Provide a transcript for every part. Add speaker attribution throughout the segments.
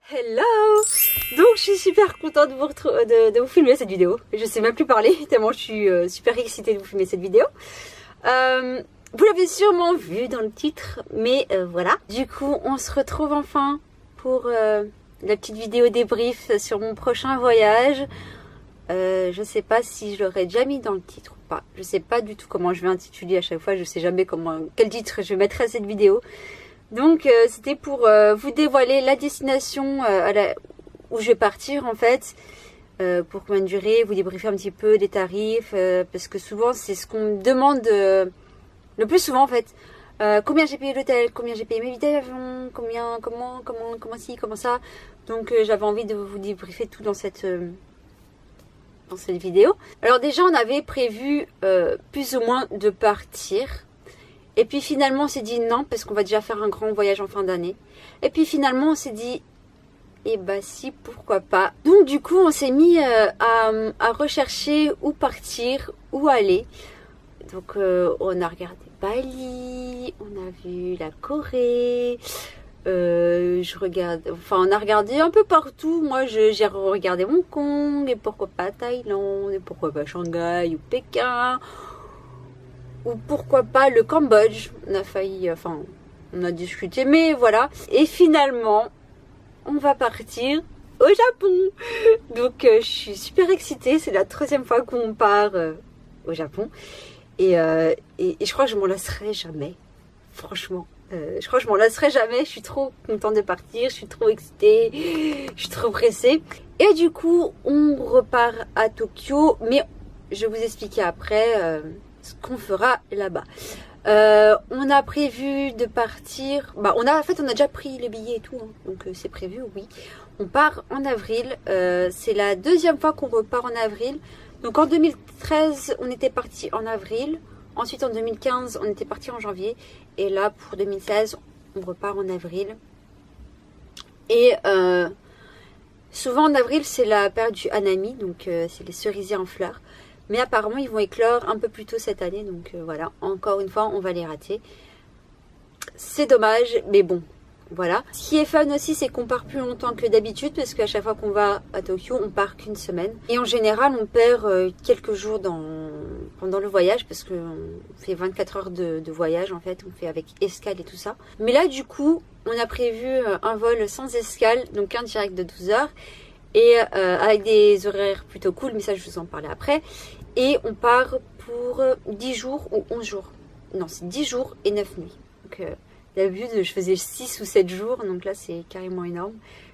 Speaker 1: Hello! Donc je suis super contente de vous filmer cette vidéo. Je sais même plus parler tellement je suis super excitée de vous filmer cette vidéo. Vous l'avez sûrement vu dans le titre, mais voilà. Du coup on se retrouve enfin pour la petite vidéo débrief sur mon prochain voyage. Je sais pas si je l'aurais déjà mis dans le titre ou pas. Je sais pas du tout comment je vais intituler à chaque fois. Je sais jamais quel titre je mettrai à cette vidéo. Donc c'était pour vous dévoiler la destination où je vais partir en fait, pour combien de durée, vous débriefer un petit peu des tarifs, parce que souvent c'est ce qu'on me demande le plus souvent en fait. Combien j'ai payé l'hôtel, combien j'ai payé mes billets d'avion, comment ci, comment ça. Donc j'avais envie de vous débriefer tout dans cette vidéo. Alors déjà on avait prévu plus ou moins de partir. Et puis finalement on s'est dit non parce qu'on va déjà faire un grand voyage en fin d'année. Et puis finalement on s'est dit eh bah si, pourquoi pas. Donc du coup on s'est mis à rechercher où partir, où aller. Donc on a regardé Bali, on a vu la Corée. On a regardé un peu partout. Moi j'ai regardé Hong Kong et pourquoi pas Thaïlande et pourquoi pas Shanghai ou Pékin. Ou pourquoi pas le Cambodge. On a failli, on a discuté, mais voilà. Et finalement, on va partir au Japon. Donc je suis super excitée, c'est la 3e fois qu'on part au Japon. Et je crois que je m'en lasserai jamais. Franchement, je crois que je m'en lasserai jamais. Je suis trop contente de partir, je suis trop excitée, je suis trop pressée. Et du coup, on repart à Tokyo, mais je vais vous expliquer après ce qu'on fera là-bas. On a prévu de partir. On a déjà pris le billet et tout, hein, donc c'est prévu, oui. On part en avril. C'est la 2e fois qu'on repart en avril. Donc en 2013, on était parti en avril. Ensuite en 2015, on était parti en janvier. Et là pour 2016, on repart en avril. Et souvent en avril, c'est la période du hanami, donc c'est les cerisiers en fleurs. Mais apparemment, ils vont éclore un peu plus tôt cette année. Donc voilà, encore une fois, on va les rater. C'est dommage, mais bon, voilà. Ce qui est fun aussi, c'est qu'on part plus longtemps que d'habitude. Parce qu'à chaque fois qu'on va à Tokyo, on part qu'une semaine. Et en général, on perd quelques jours pendant le voyage. Parce qu'on fait 24 heures de voyage, en fait. On fait avec escale et tout ça. Mais là, du coup, on a prévu un vol sans escale. Donc un direct de 12 heures. Et avec des horaires plutôt cool, mais ça je vous en parler après. Et on part pour 10 jours ou 11 jours. Non, c'est 10 jours et 9 nuits. Donc d'habitude je faisais 6 ou 7 jours, donc là c'est carrément énorme.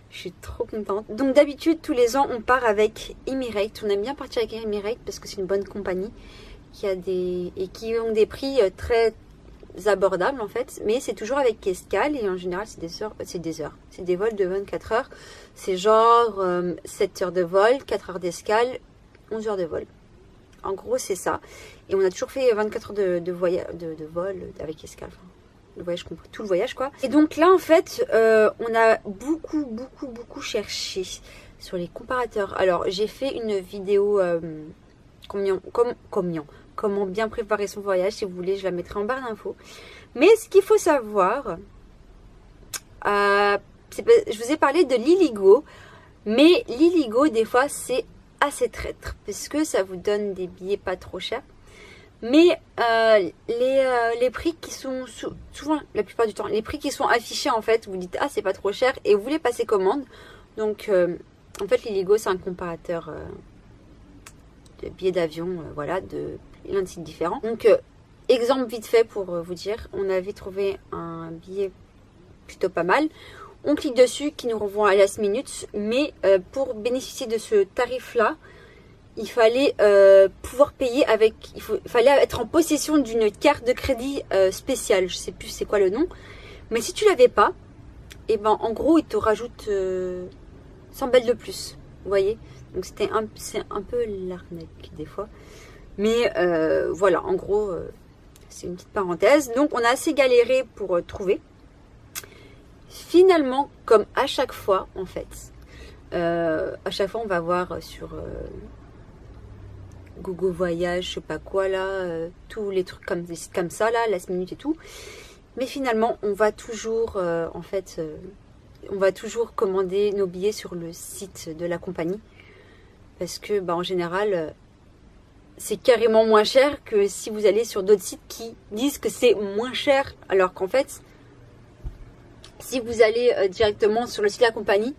Speaker 1: Je suis trop contente. Donc d'habitude tous les ans on part avec Emirates. On aime bien partir avec Emirates parce que c'est une bonne compagnie qui ont des prix très abordables en fait, mais c'est toujours avec escale et en général c'est des vols de 24 heures, c'est genre 7 heures de vol, 4 heures d'escale, 11 heures de vol, en gros c'est ça. Et on a toujours fait 24 heures de vol avec escale, le voyage compris, tout le voyage quoi. Et donc là en fait on a beaucoup cherché sur les comparateurs. Alors j'ai fait une vidéo comment bien préparer son voyage. Si vous voulez, je la mettrai en barre d'infos. Mais ce qu'il faut savoir, je vous ai parlé de l'Illigo, mais l'Illigo, des fois, c'est assez traître, parce que ça vous donne des billets pas trop chers. Mais les prix qui sont, souvent, la plupart du temps, les prix qui sont affichés, en fait, vous dites, ah, c'est pas trop cher, et vous voulez passer commande. Donc, en fait, l'Illigo, c'est un comparateur de billets d'avion, voilà, de plein de sites différents. Donc exemple vite fait pour vous dire, on avait trouvé un billet plutôt pas mal. On clique dessus qui nous renvoie à last minute, mais pour bénéficier de ce tarif là, il fallait pouvoir payer avec, il fallait être en possession d'une carte de crédit spéciale. Je sais plus c'est quoi le nom, mais si tu l'avais pas, et ben en gros il te rajoute 100 balles de plus, vous voyez. Donc c'est un peu l'arnaque des fois. Mais voilà, en gros, c'est une petite parenthèse. Donc on a assez galéré pour trouver. Finalement, comme à chaque fois, en fait, à chaque fois on va voir sur Google Voyage, je sais pas quoi là, tous les trucs comme ça là, last minute et tout. Mais finalement, on va toujours en fait on va toujours commander nos billets sur le site de la compagnie. Parce que en général, c'est carrément moins cher que si vous allez sur d'autres sites qui disent que c'est moins cher. Alors qu'en fait, si vous allez directement sur le site de la compagnie,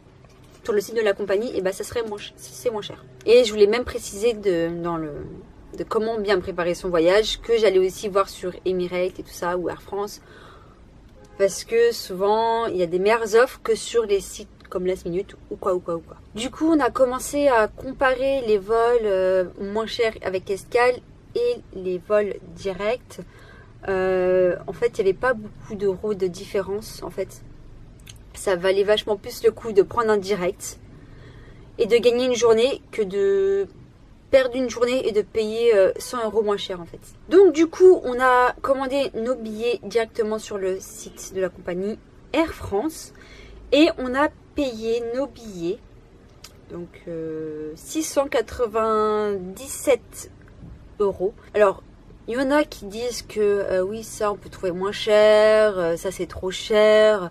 Speaker 1: ça serait c'est moins cher. Et je voulais même préciser de comment bien préparer son voyage, que j'allais aussi voir sur Emirates et tout ça, ou Air France. Parce que souvent, il y a des meilleures offres que sur les sites comme Last Minute ou quoi. Du coup, on a commencé à comparer les vols moins chers avec escale et les vols directs. En fait, il n'y avait pas beaucoup d'euros de différence. En fait, ça valait vachement plus le coup de prendre un direct et de gagner une journée que de perdre une journée et de payer 100 € moins cher en fait. Donc du coup, on a commandé nos billets directement sur le site de la compagnie Air France et on a payé nos billets, donc 697 €. Alors, il y en a qui disent que oui, ça on peut trouver moins cher, ça c'est trop cher,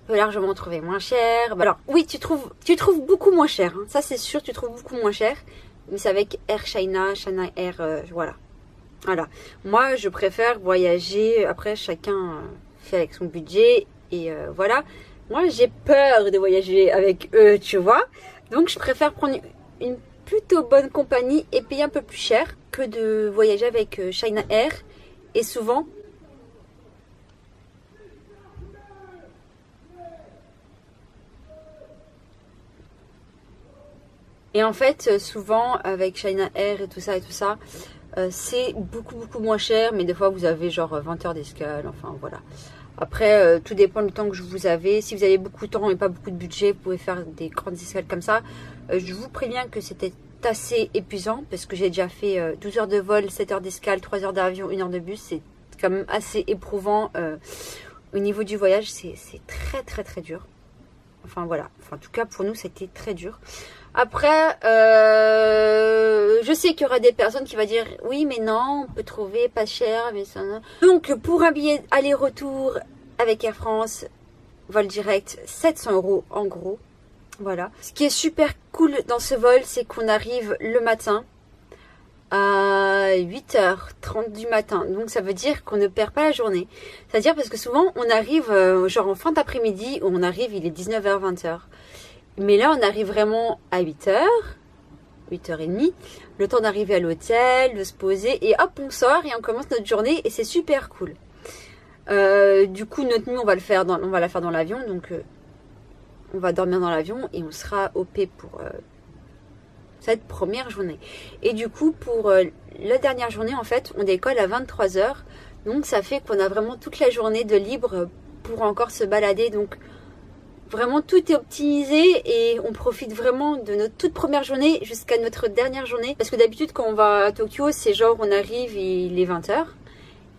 Speaker 1: on peut largement trouver moins cher. Alors oui, tu trouves beaucoup moins cher, hein. Ça c'est sûr, tu trouves beaucoup moins cher, mais c'est avec Air China Air, voilà. Moi, je préfère voyager, après chacun fait avec son budget, et voilà. Moi, j'ai peur de voyager avec eux, tu vois. Donc, je préfère prendre une plutôt bonne compagnie et payer un peu plus cher que de voyager avec China Air. Et souvent, souvent avec China Air et tout ça, c'est beaucoup moins cher. Mais des fois, vous avez genre 20 heures d'escale, enfin voilà. Après, tout dépend du temps que vous avez. Si vous avez beaucoup de temps et pas beaucoup de budget, vous pouvez faire des grandes escales comme ça. Je vous préviens que c'était assez épuisant parce que j'ai déjà fait 12 heures de vol, 7 heures d'escale, 3 heures d'avion, 1 heure de bus. C'est quand même assez éprouvant. Au niveau du voyage, c'est très dur. Enfin voilà. En tout cas, pour nous, c'était très dur. Après, je sais qu'il y aura des personnes qui vont dire oui, mais non, on peut trouver pas cher, mais ça. Donc, pour un billet aller-retour avec Air France, vol direct, 700 € en gros. Voilà. Ce qui est super cool dans ce vol, c'est qu'on arrive le matin à 8h30 du matin. Donc, ça veut dire qu'on ne perd pas la journée. C'est-à-dire parce que souvent, on arrive genre en fin d'après-midi, où on arrive, il est 19h, 20h. Mais là, on arrive vraiment à 8h, 8h30, le temps d'arriver à l'hôtel, de se poser, et hop, on sort et on commence notre journée, et c'est super cool. Du coup, notre nuit, on va la faire dans l'avion, donc on va dormir dans l'avion, et on sera OP pour cette première journée. Et du coup, pour la dernière journée, en fait, on décolle à 23h, donc ça fait qu'on a vraiment toute la journée de libre pour encore se balader, donc vraiment tout est optimisé et on profite vraiment de notre toute première journée jusqu'à notre dernière journée. Parce que d'habitude quand on va à Tokyo, c'est genre on arrive et il est 20h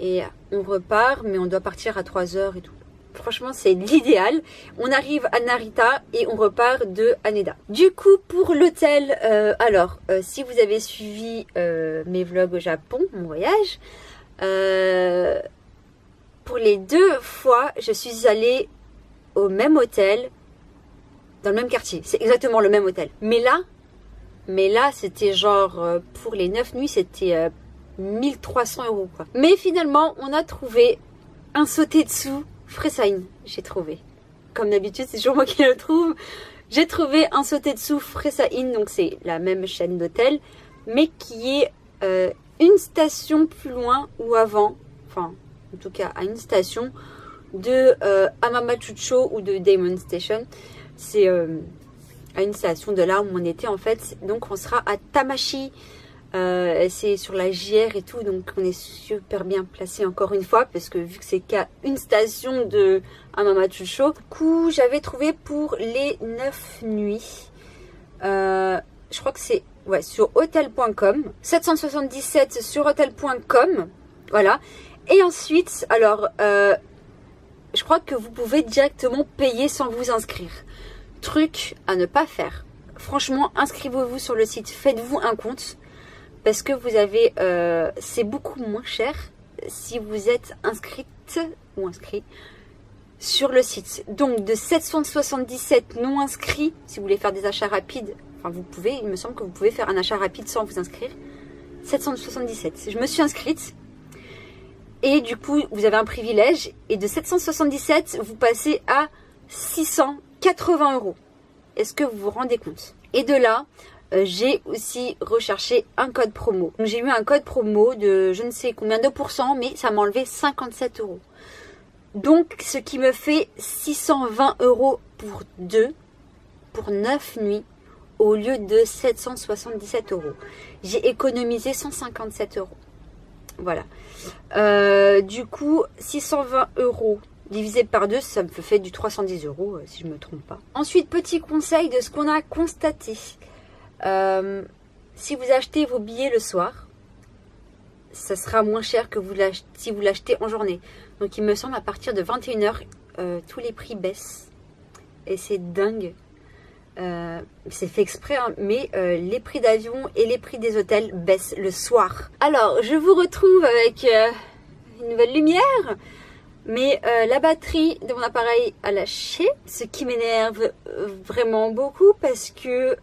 Speaker 1: et on repart, mais on doit partir à 3h et tout. Franchement, c'est l'idéal. On arrive à Narita et on repart de Haneda. Du coup, pour l'hôtel, si vous avez suivi mes vlogs au Japon, mon voyage, pour les 2 fois, je suis allée au même hôtel, dans le même quartier. C'est exactement le même hôtel. Mais là c'était genre, pour les 9 nuits, c'était 1300 € quoi. Mais finalement, on a trouvé un Sotetsu Fresain. J'ai trouvé. Comme d'habitude, c'est toujours moi qui le trouve. J'ai trouvé un Sotetsu Fresain, donc c'est la même chaîne d'hôtel, mais qui est une station plus loin ou avant, enfin, en tout cas, à une station de Hamamatsucho ou de Diamond Station. C'est à une station de là où on était en fait. Donc on sera à Tamashi. C'est sur la JR et tout. Donc on est super bien placé encore une fois. Parce que vu que c'est qu'à une station de Hamamatsucho. Du coup j'avais trouvé pour les 9 nuits. Je crois que c'est sur hotel.com. 777 sur hotel.com. Voilà. Et ensuite, alors... je crois que vous pouvez directement payer sans vous inscrire. Truc à ne pas faire. Franchement, inscrivez-vous sur le site. Faites-vous un compte. Parce que vous avez... c'est beaucoup moins cher si vous êtes inscrite ou inscrit sur le site. Donc de 777 non inscrits, si vous voulez faire des achats rapides, enfin vous pouvez, il me semble que vous pouvez faire un achat rapide sans vous inscrire. 777. Je me suis inscrite et du coup vous avez un privilège et de 777 vous passez à 680 €. Est-ce que vous vous rendez compte? Et de là, j'ai aussi recherché un code promo. Donc j'ai eu un code promo de je ne sais combien de pourcents, mais ça m'a enlevé 57 €. Donc ce qui me fait 620 € pour 9 nuits au lieu de 777 €. J'ai économisé 157 €. Voilà. Du coup, 620 € divisé par 2, ça me fait du 310 € si je ne me trompe pas. Ensuite, petit conseil de ce qu'on a constaté. Si vous achetez vos billets le soir, ça sera moins cher que si vous l'achetez en journée. Donc il me semble à partir de 21 h, tous les prix baissent. Et c'est dingue. C'est fait exprès, hein, mais les prix d'avion et les prix des hôtels baissent le soir. Alors, je vous retrouve avec une nouvelle lumière. Mais la batterie de mon appareil a lâché. Ce qui m'énerve vraiment beaucoup parce que...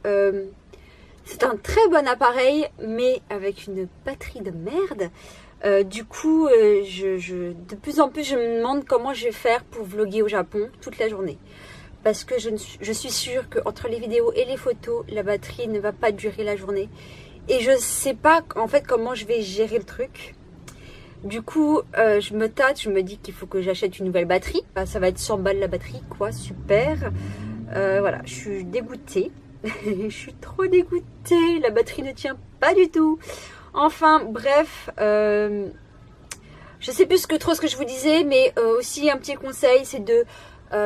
Speaker 1: c'est un très bon appareil, mais avec une batterie de merde. Du coup, de plus en plus, je me demande comment je vais faire pour vlogger au Japon toute la journée. Parce que je suis sûre qu'entre les vidéos et les photos, la batterie ne va pas durer la journée. Et je sais pas en fait comment je vais gérer le truc. Du coup, je me tâte, je me dis qu'il faut que j'achète une nouvelle batterie. Ça va être 100 balles la batterie, quoi, super. Voilà, je suis dégoûtée. Je suis trop dégoûtée, la batterie ne tient pas du tout. Enfin bref, je sais plus trop ce que je vous disais, mais aussi un petit conseil, c'est de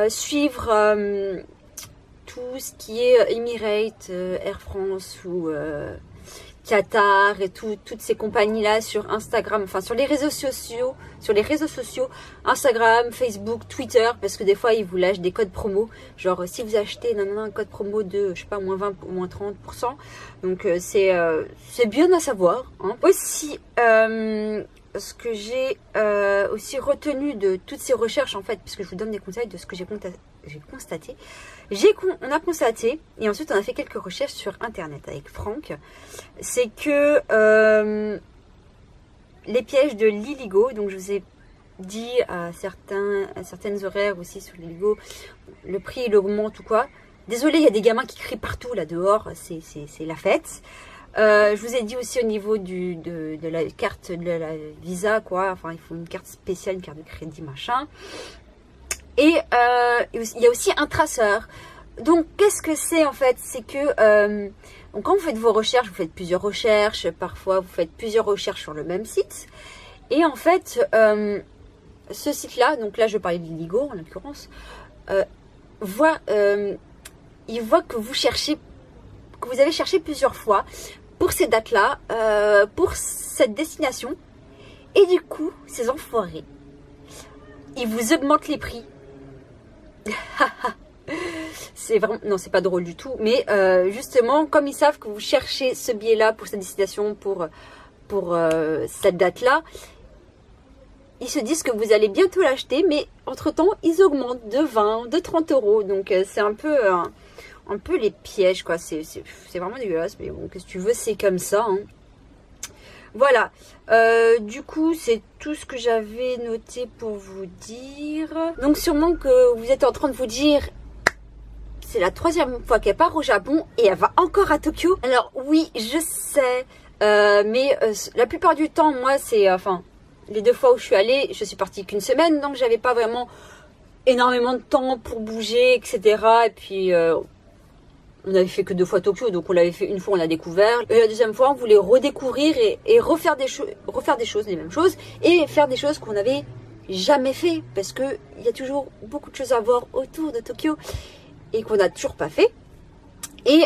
Speaker 1: suivre tout ce qui est Emirates, Air France ou Qatar et toutes ces compagnies là sur Instagram, enfin sur les réseaux sociaux, Instagram, Facebook, Twitter, parce que des fois ils vous lâchent des codes promo, genre si vous achetez un code promo de je sais pas moins 20 ou moins 30%, donc c'est bien à savoir, hein. Aussi ce que j'ai aussi retenu de toutes ces recherches en fait, puisque je vous donne des conseils de ce que j'ai constaté. On a constaté, et ensuite on a fait quelques recherches sur internet avec Franck, c'est que les pièges de l'Illigo, donc je vous ai dit à certaines horaires aussi sur l'Illigo, le prix il augmente ou quoi. Désolé, il y a des gamins qui crient partout là dehors, c'est la fête. Je vous ai dit aussi au niveau de la carte de la Visa, quoi, enfin il faut une carte spéciale, une carte de crédit, machin. Et il y a aussi un traceur. Donc qu'est-ce que c'est en fait? C'est que donc, quand vous faites vos recherches, vous faites plusieurs recherches, parfois vous faites plusieurs recherches sur le même site. Et en fait, ce site-là, donc là je parlais de l'Illigo en l'occurrence, il voit que vous avez cherché plusieurs fois pour ces dates-là, pour cette destination. Et du coup, ces enfoirés, ils vous augmentent les prix. C'est vraiment, non, c'est pas drôle du tout, mais justement, comme ils savent que vous cherchez ce billet-là pour cette destination, pour cette date-là, ils se disent que vous allez bientôt l'acheter, mais entre-temps, ils augmentent de 20, de 30 €. Donc, c'est un peu les pièges, quoi. C'est vraiment dégueulasse, mais bon, qu'est-ce que tu veux, c'est comme ça, hein. Voilà, du coup c'est tout ce que j'avais noté pour vous dire. Donc sûrement que vous êtes en train de vous dire, c'est la 3e fois qu'elle part au Japon et elle va encore à Tokyo. Alors oui, je sais, mais la plupart du temps, moi c'est, enfin, les 2 fois où je suis allée, je suis partie qu'une semaine, donc j'avais pas vraiment énormément de temps pour bouger, etc. Et puis... on avait fait que 2 fois Tokyo, donc on l'avait fait une fois, on l'a découvert. Et la 2e fois, on voulait redécouvrir et refaire des choses, les mêmes choses, et faire des choses qu'on n'avait jamais fait, parce que il y a toujours beaucoup de choses à voir autour de Tokyo et qu'on n'a toujours pas fait. Et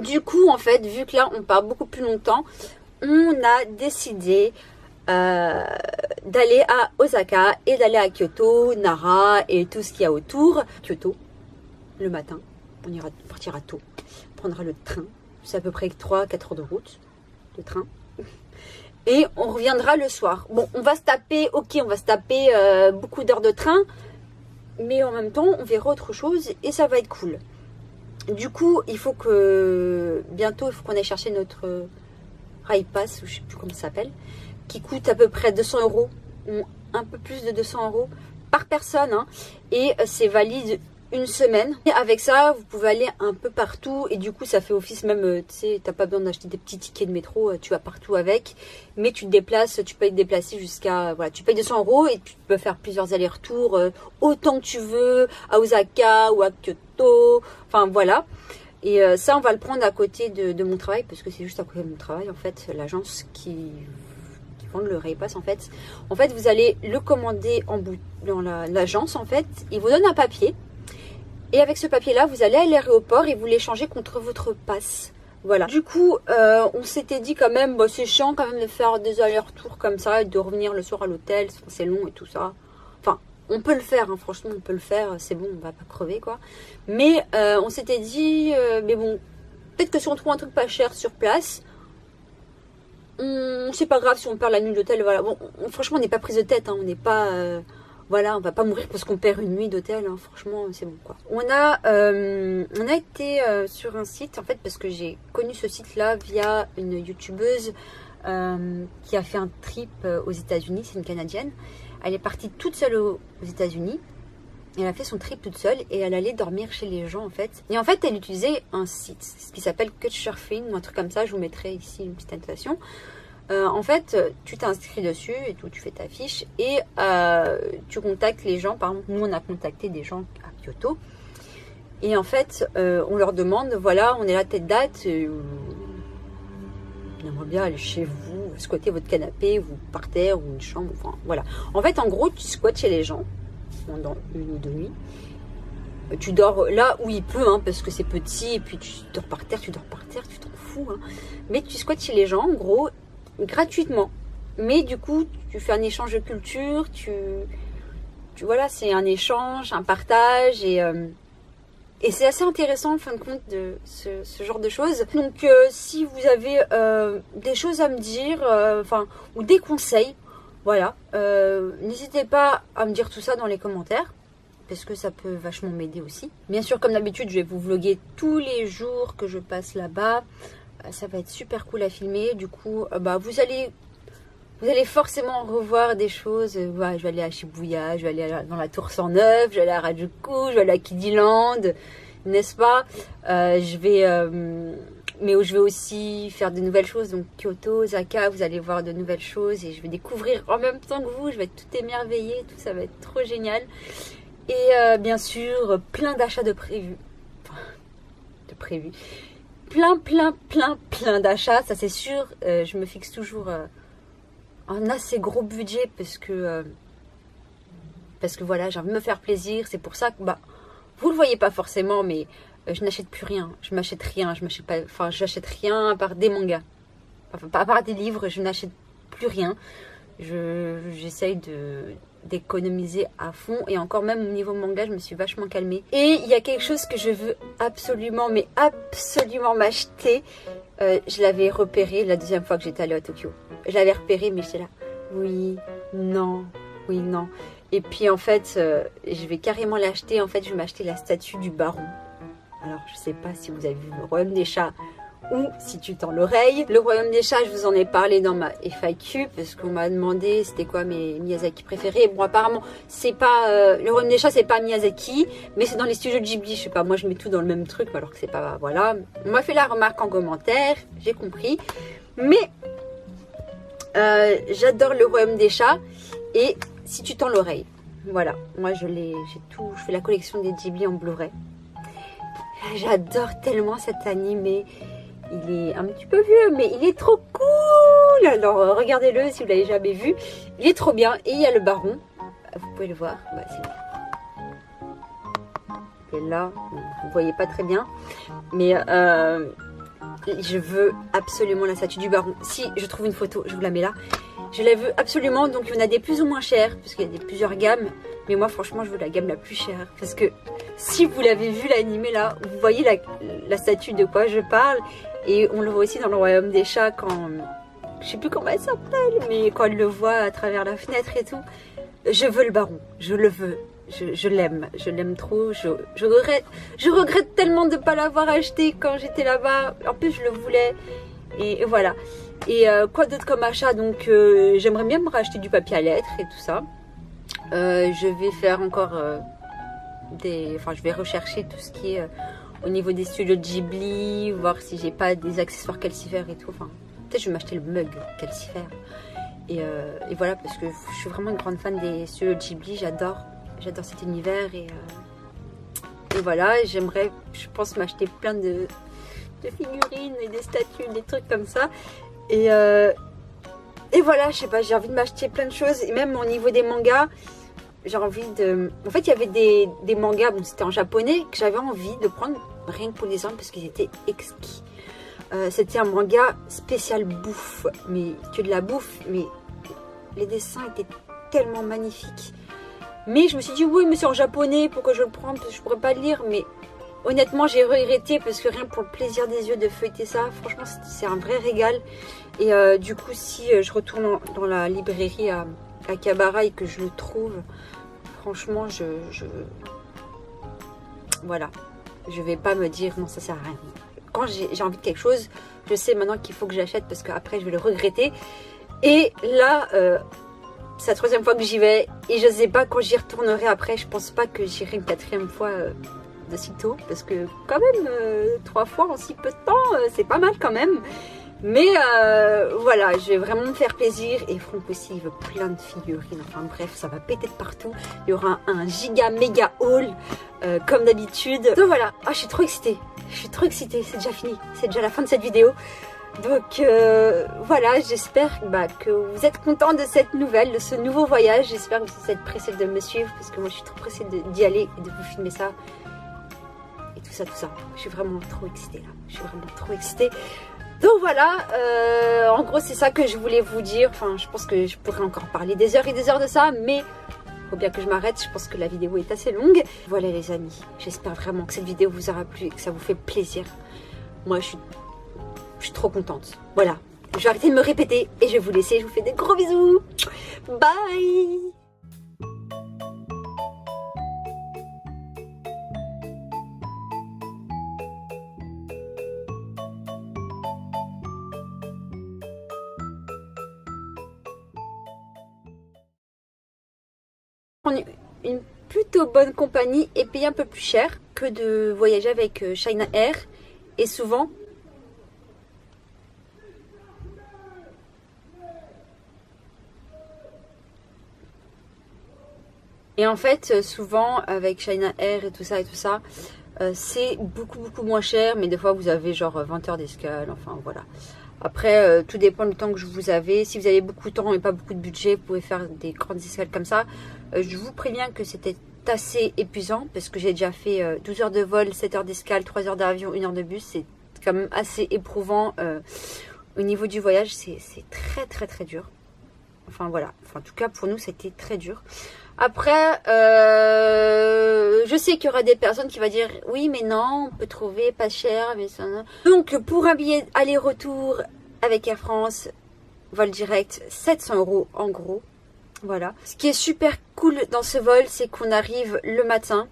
Speaker 1: du coup, en fait, vu que là, on part beaucoup plus longtemps, on a décidé d'aller à Osaka et d'aller à Kyoto, Nara et tout ce qu'il y a autour. Kyoto, le matin. On partira tôt, on prendra le train, c'est à peu près 3-4 heures de route, de train. et on reviendra le soir. Bon, on va se taper, ok, on va se taper beaucoup d'heures de train, mais en même temps, on verra autre chose et ça va être cool. Du coup, il faut que bientôt, il faut qu'on aille chercher notre Rail Pass, ou je sais plus comment ça s'appelle, qui coûte à peu près 200 €, ou un peu plus de 200 € par personne, hein, et c'est valide une semaine. Et avec ça, vous pouvez aller un peu partout et du coup, ça fait office même, tu sais, t'as pas besoin d'acheter des petits tickets de métro, tu vas partout avec, mais tu te déplaces, tu peux te déplacer jusqu'à, voilà, tu payes 200 € et tu peux faire plusieurs allers-retours, autant que tu veux, à Osaka ou à Kyoto, enfin voilà. Et ça, on va le prendre à côté de mon travail, parce que c'est juste à côté de mon travail, en fait, l'agence qui vend le Rail Pass, en fait. En fait, vous allez le commander dans l'agence, en fait. Ils vous donnent un papier. Et avec ce papier-là, vous allez à l'aéroport et vous l'échangez contre votre passe. Voilà. Du coup, on s'était dit quand même, bah, c'est chiant quand même de faire des allers-retours comme ça et de revenir le soir à l'hôtel, c'est long et tout ça. Enfin, on peut le faire, hein, franchement, on peut le faire, c'est bon, on va pas crever, quoi. Mais on s'était dit, mais bon, peut-être que si on trouve un truc pas cher sur place, c'est pas grave si on perd la nuit d'hôtel, voilà. Bon, franchement, on n'est pas prise de tête, hein, on n'est pas... voilà, on va pas mourir parce qu'on perd une nuit d'hôtel, hein. Franchement, c'est bon, quoi. On a été sur un site, en fait, parce que j'ai connu ce site-là via une youtubeuse qui a fait un trip aux États-Unis, c'est une Canadienne. Elle est partie toute seule aux États-Unis. Elle a fait son trip toute seule et elle allait dormir chez les gens, en fait. Et en fait, elle utilisait un site, ce qui s'appelle Couchsurfing ou un truc comme ça. Je vous mettrai ici une petite annotation. En fait, tu t'inscris dessus et tout, tu fais ta fiche et tu contactes les gens. Par exemple, nous, on a contacté des gens à Kyoto. Et en fait, on leur demande, voilà, on est là telle date, on aimerait bien aller chez vous, squatter votre canapé, ou par terre, ou une chambre, enfin, voilà. En fait, en gros, tu squattes chez les gens pendant 1 ou 2 nuits. Tu dors là où il peut, hein, parce que c'est petit, et puis tu dors par terre, tu t'en fous. Hein. Mais tu squattes chez les gens, en gros, gratuitement. Mais du coup, tu fais un échange de culture, voilà, c'est un échange, un partage, et c'est assez intéressant en fin de compte de ce genre de choses. Donc si vous avez des choses à me dire, ou des conseils, voilà, n'hésitez pas à me dire tout ça dans les commentaires, parce que ça peut vachement m'aider aussi. Bien sûr, comme d'habitude, je vais vous vlogger tous les jours que je passe là-bas. Ça va être super cool à filmer. Du coup, vous allez forcément revoir des choses. Ouais, je vais aller à Shibuya, je vais aller dans la Tour 109, je vais aller à Harajuku, je vais aller à Kidiland, n'est-ce pas? Mais je vais aussi faire de nouvelles choses. Donc Kyoto, Osaka, vous allez voir de nouvelles choses et je vais découvrir en même temps que vous. Je vais être toute émerveillée, tout ça va être trop génial. Et bien sûr, plein d'achats de prévus. Plein d'achats, ça c'est sûr. Je me fixe toujours un assez gros budget parce que voilà, j'ai envie de me faire plaisir. C'est pour ça que vous le voyez pas forcément, mais je n'achète plus rien. Je m'achète rien. J'achète rien à part des mangas. À part des livres, je n'achète plus rien. J'essaye d'économiser à fond, et encore même au niveau manga je me suis vachement calmée. Et il y a quelque chose que je veux absolument m'acheter. Je l'avais repéré la deuxième fois que j'étais allée à Tokyo. Je l'avais repéré, mais j'étais là, oui, non. Et puis en fait je vais carrément l'acheter. En fait, je vais m'acheter la statue du baron. Alors je sais pas si vous avez vu le Royaume des chats ou si tu tends l'oreille. Le Royaume des chats, je vous en ai parlé dans ma FAQ parce qu'on m'a demandé c'était quoi mes Miyazaki préférés. Bon, apparemment, c'est pas le Royaume des chats, c'est pas Miyazaki, mais c'est dans les studios de Ghibli. Je sais pas, moi je mets tout dans le même truc alors que c'est pas, voilà. On m'a fait la remarque en commentaire, j'ai compris. Mais j'adore le Royaume des chats et si tu tends l'oreille. Voilà, moi j'ai tout, je fais la collection des Ghibli en Blu-ray. J'adore tellement cet animé. Il est un petit peu vieux, mais il est trop cool. Alors regardez-le si vous l'avez jamais vu. Il est trop bien. Et il y a le baron. Vous pouvez le voir. Et là, vous ne voyez pas très bien. Mais je veux absolument la statue du baron. Si je trouve une photo, je vous la mets là. Je la veux absolument. Donc il y en a des plus ou moins chères, parce qu'il y a plusieurs gammes. Mais moi franchement je veux la gamme la plus chère. Parce que si vous l'avez vu l'animé là, vous voyez la statue de quoi je parle. Et on le voit aussi dans le Royaume des chats quand je sais plus comment elle s'appelle, mais quand elle le voit à travers la fenêtre et tout, je veux le baron, je le veux, je l'aime trop, je regrette tellement de ne pas l'avoir acheté quand j'étais là-bas, en plus je le voulais, et voilà. Et quoi d'autre comme achat, donc j'aimerais bien me racheter du papier à lettres et tout ça. Je vais faire encore je vais rechercher tout ce qui est au niveau des studios Ghibli, voir si j'ai pas des accessoires calcifères et tout. Enfin, peut-être je vais m'acheter le mug calcifère. Et voilà, parce que je suis vraiment une grande fan des studios Ghibli, j'adore cet univers. Et voilà, j'aimerais, je pense, m'acheter plein de figurines et des statues, des trucs comme ça. Et voilà, je sais pas, j'ai envie de m'acheter plein de choses. Et même au niveau des mangas, j'ai envie de... En fait, il y avait des mangas, bon, c'était en japonais, que j'avais envie de prendre rien que pour les hommes parce qu'ils étaient exquis. C'était un manga spécial bouffe, mais que de la bouffe, mais les dessins étaient tellement magnifiques. Mais je me suis dit, oui, mais c'est en japonais, pourquoi je le prends? Parce que je pourrais pas le lire, mais honnêtement, j'ai regretté parce que rien pour le plaisir des yeux de feuilleter ça, franchement, c'est un vrai régal. Et du coup, si je retourne dans la librairie à Akihabara et que je le trouve, franchement, voilà, je vais pas me dire non, ça sert à rien. Quand j'ai envie de quelque chose, je sais maintenant qu'il faut que j'achète parce qu'après je vais le regretter. Et là, c'est la troisième fois que j'y vais et je sais pas quand j'y retournerai après. Je pense pas que j'irai une quatrième fois de sitôt parce que quand même 3 fois en si peu de temps, c'est pas mal quand même. Mais voilà, je vais vraiment me faire plaisir. Et Franck aussi, il veut plein de figurines. Enfin bref, ça va péter de partout. Il y aura un giga méga haul comme d'habitude. Donc voilà, je suis trop excitée. Je suis trop excitée, c'est déjà fini. C'est déjà la fin de cette vidéo. Donc voilà, j'espère que vous êtes contents de cette nouvelle, de ce nouveau voyage. J'espère que vous êtes pressés de me suivre parce que moi je suis trop pressée d'y aller et de vous filmer ça. Et tout ça, tout ça. Je suis vraiment trop excitée là. Je suis vraiment trop excitée. Donc voilà, en gros c'est ça que je voulais vous dire. Enfin, je pense que je pourrais encore parler des heures et des heures de ça, mais il faut bien que je m'arrête. Je pense que la vidéo est assez longue. Voilà les amis, j'espère vraiment que cette vidéo vous aura plu et que ça vous fait plaisir. Moi je suis trop contente. Voilà, je vais arrêter de me répéter et je vais vous laisser. Je vous fais des gros bisous. Bye. Une plutôt bonne compagnie et payer un peu plus cher que de voyager avec China Air. Et souvent, en fait, souvent avec China Air et tout ça, c'est beaucoup moins cher. Mais des fois, vous avez genre 20 heures d'escale. Enfin, voilà. Après, tout dépend du temps que vous avez. Si vous avez beaucoup de temps et pas beaucoup de budget, vous pouvez faire des grandes escales comme ça. Je vous préviens que c'était assez épuisant parce que j'ai déjà fait 12 heures de vol, 7 heures d'escale, 3 heures d'avion, 1 heure de bus. C'est quand même assez éprouvant. Au niveau du voyage, c'est très dur. Enfin voilà, en tout cas pour nous c'était très dur. Après, je sais qu'il y aura des personnes qui vont dire oui mais non, on peut trouver pas cher. Mais ça... Donc pour un billet aller-retour avec Air France, vol direct, 700 € en gros. Voilà. Ce qui est super cool dans ce vol, c'est qu'on arrive le matin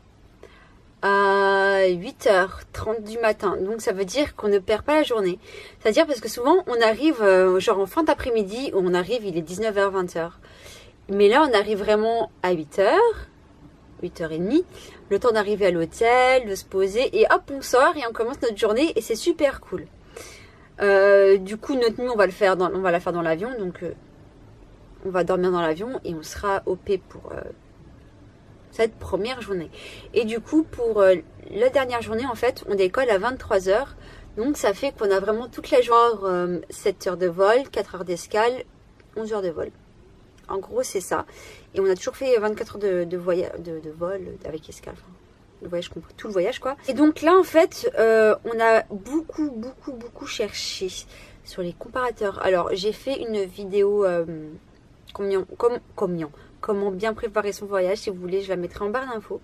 Speaker 1: à 8h30 du matin. Donc ça veut dire qu'on ne perd pas la journée. C'est-à-dire parce que souvent on arrive genre en fin d'après-midi, où on arrive, il est 19h, 20h. Mais là on arrive vraiment à 8h, 8h30. Le temps d'arriver à l'hôtel, de se poser et hop on sort et on commence notre journée et c'est super cool. Du coup notre nuit on va la faire dans l'avion. Donc on va dormir dans l'avion et on sera OP pour cette première journée. Et du coup pour la dernière journée en fait on décolle à 23h. Donc ça fait qu'on a vraiment toute la journée, 7 heures de vol, 4 heures d'escale, 11 heures de vol. En gros c'est ça. Et on a toujours fait 24 heures de vol avec escale. Enfin, le voyage compris, tout le voyage quoi. Et donc là en fait on a beaucoup cherché sur les comparateurs. Alors j'ai fait une vidéo comment bien préparer son voyage. Si vous voulez je la mettrai en barre d'infos.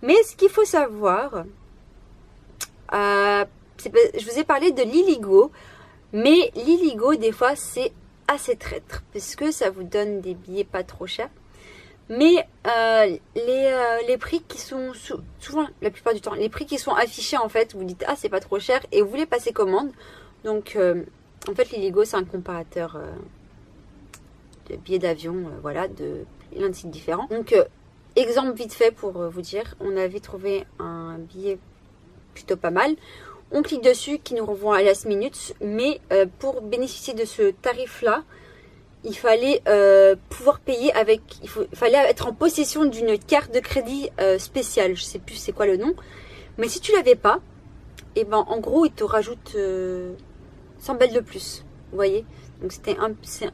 Speaker 1: Mais ce qu'il faut savoir, je vous ai parlé de l'Illigo, mais l'Illigo des fois c'est assez traître parce que ça vous donne des billets pas trop chers. Mais les prix qui sont souvent, la plupart du temps, les prix qui sont affichés en fait, vous dites ah c'est pas trop cher et vous voulez passer commande. Donc en fait l'Illigo c'est un comparateur de billets d'avion, voilà, de plein de sites différents. Donc exemple vite fait pour vous dire, on avait trouvé un billet plutôt pas mal. On clique dessus qui nous renvoie à last minute, mais pour bénéficier de ce tarif là, il fallait pouvoir payer avec, il fallait être en possession d'une carte de crédit spéciale. Je sais plus c'est quoi le nom. Mais si tu l'avais pas, et ben en gros il te rajoute 100 balles de plus. Vous voyez. Donc c'est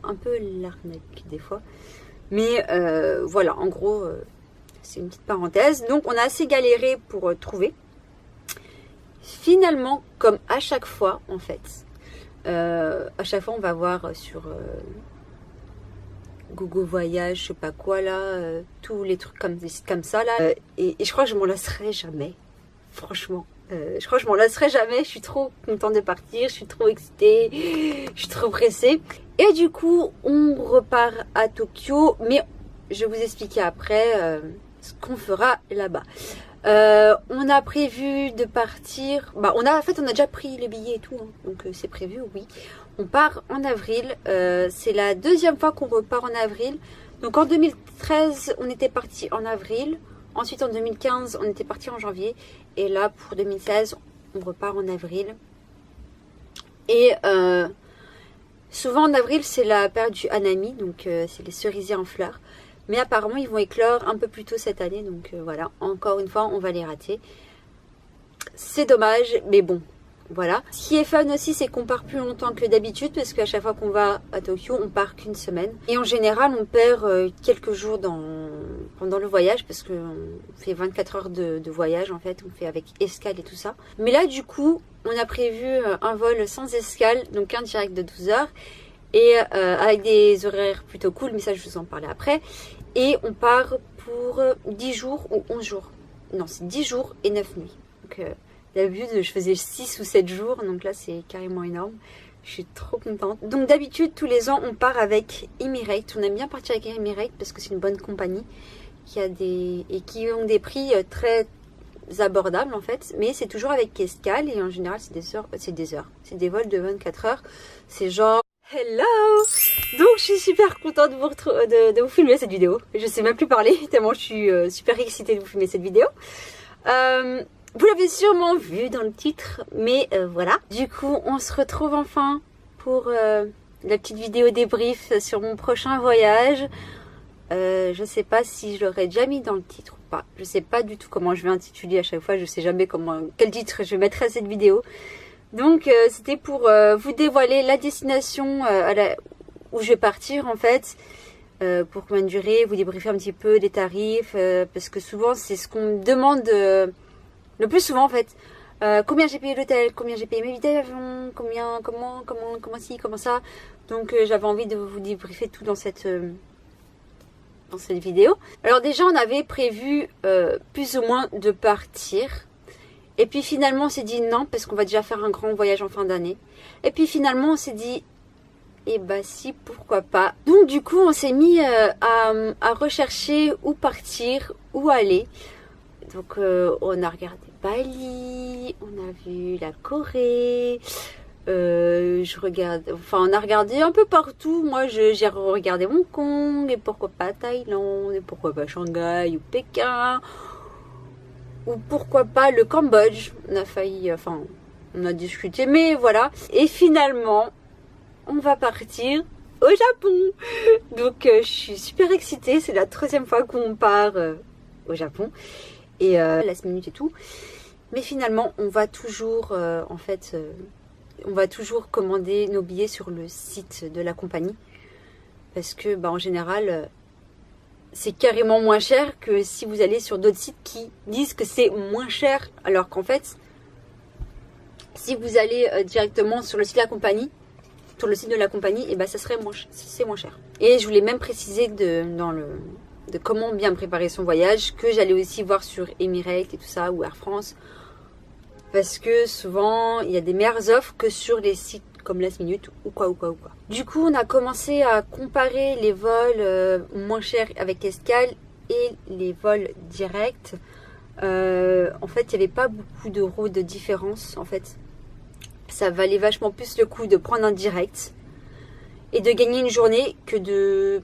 Speaker 1: un peu l'arnaque des fois. Mais voilà, en gros c'est une petite parenthèse. Donc on a assez galéré pour trouver. Finalement, comme à chaque fois en fait, à chaque fois on va voir sur Google Voyage, je sais pas quoi là, tous les trucs comme des sites comme ça là, et je crois que je m'en lasserai jamais, franchement. Je crois que je m'en lasserai jamais, je suis trop contente de partir, je suis trop excitée, je suis trop pressée. Et du coup, on repart à Tokyo, mais je vais vous expliquer après ce qu'on fera là-bas. On a prévu de partir, en fait on a déjà pris les billets et tout, hein, donc c'est prévu, oui. On part en avril, c'est la deuxième fois qu'on repart en avril. Donc en 2013, on était parti en avril. Ensuite en 2015, on était parti en janvier. Et là pour 2016, on repart en avril. Et souvent en avril, c'est la période du hanami, donc c'est les cerisiers en fleurs. Mais apparemment, ils vont éclore un peu plus tôt cette année. Donc voilà, encore une fois, on va les rater. C'est dommage, mais bon. Voilà. Ce qui est fun aussi, c'est qu'on part plus longtemps que d'habitude parce qu'à chaque fois qu'on va à Tokyo, on part qu'une semaine. Et en général, on perd quelques jours pendant le voyage parce qu'on fait 24 heures de voyage en fait. On fait avec escale et tout ça. Mais là, du coup, on a prévu un vol sans escale, donc un direct de 12 heures. Et avec des horaires plutôt cool, mais ça, je vous en parler après. Et on part pour 10 jours ou 11 jours. Non, c'est 10 jours et 9 nuits. Donc d'habitude, je faisais 6 ou 7 jours, donc là, c'est carrément énorme. Je suis trop contente. Donc d'habitude, tous les ans, on part avec Emirates. On aime bien partir avec Emirates parce que c'est une bonne compagnie qui ont des prix très abordables en fait. Mais c'est toujours avec escale et en général, c'est des vols de 24 heures. C'est genre... Hello! Donc je suis super contente de vous filmer cette vidéo. Je sais même plus parler tellement je suis super excitée de vous filmer cette vidéo. Vous l'avez sûrement vu dans le titre, mais voilà. Du coup, on se retrouve enfin pour la petite vidéo débrief sur mon prochain voyage. Je sais pas si je l'aurais déjà mis dans le titre ou pas. Je sais pas du tout comment je vais intituler à chaque fois. Je sais jamais quel titre je mettrai à cette vidéo. Donc c'était pour vous dévoiler la destination où je vais partir en fait, pour combien de durée, vous débriefer un petit peu des tarifs, parce que souvent c'est ce qu'on me demande le plus souvent en fait. Combien j'ai payé l'hôtel, combien j'ai payé mes billets d'avion, comment ci, comment ça. Donc j'avais envie de vous débriefer tout dans cette vidéo. Alors déjà on avait prévu plus ou moins de partir. Et puis finalement on s'est dit non parce qu'on va déjà faire un grand voyage en fin d'année. Et puis finalement on s'est dit eh bah si, pourquoi pas. Donc du coup on s'est mis à rechercher où partir, où aller. Donc on a regardé Bali, on a vu la Corée, on a regardé un peu partout. Moi j'ai regardé Hong Kong et pourquoi pas Thaïlande et pourquoi pas Shanghai ou Pékin. Ou pourquoi pas le Cambodge. On a failli, on a discuté, mais voilà. Et finalement, on va partir au Japon. Donc je suis super excitée, c'est la troisième fois qu'on part au Japon. Et last minute et tout. Mais finalement, on va toujours, on va toujours commander nos billets sur le site de la compagnie. Parce que, en général... c'est carrément moins cher que si vous allez sur d'autres sites qui disent que c'est moins cher. Alors qu'en fait, si vous allez directement sur le site de la compagnie, et ben ça serait c'est moins cher. Et je voulais même préciser de comment bien préparer son voyage, que j'allais aussi voir sur Emirates et tout ça, ou Air France. Parce que souvent, il y a des meilleures offres que sur les sites comme last minute ou quoi. Du coup, on a commencé à comparer les vols moins chers avec escale et les vols directs. En fait, il n'y avait pas beaucoup d'euros de différence. En fait, ça valait vachement plus le coup de prendre un direct et de gagner une journée que de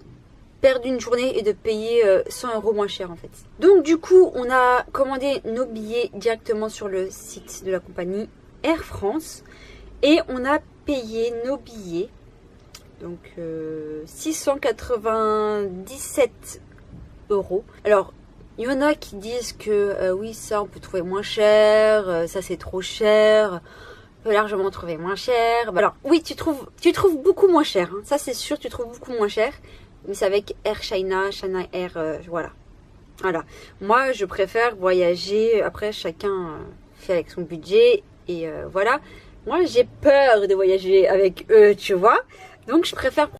Speaker 1: perdre une journée et de payer 100 € moins cher en fait. Donc du coup, on a commandé nos billets directement sur le site de la compagnie Air France et on a payé nos billets, donc 697 €. Alors, il y en a qui disent que oui, ça on peut trouver moins cher, ça c'est trop cher, on peut largement trouver moins cher. Alors oui, tu trouves beaucoup moins cher, hein. Ça c'est sûr, tu trouves beaucoup moins cher. Mais c'est avec Air China Air, voilà. Moi, je préfère voyager. Après, chacun fait avec son budget. Et voilà. Moi, j'ai peur de voyager avec eux, tu vois. Donc, je préfère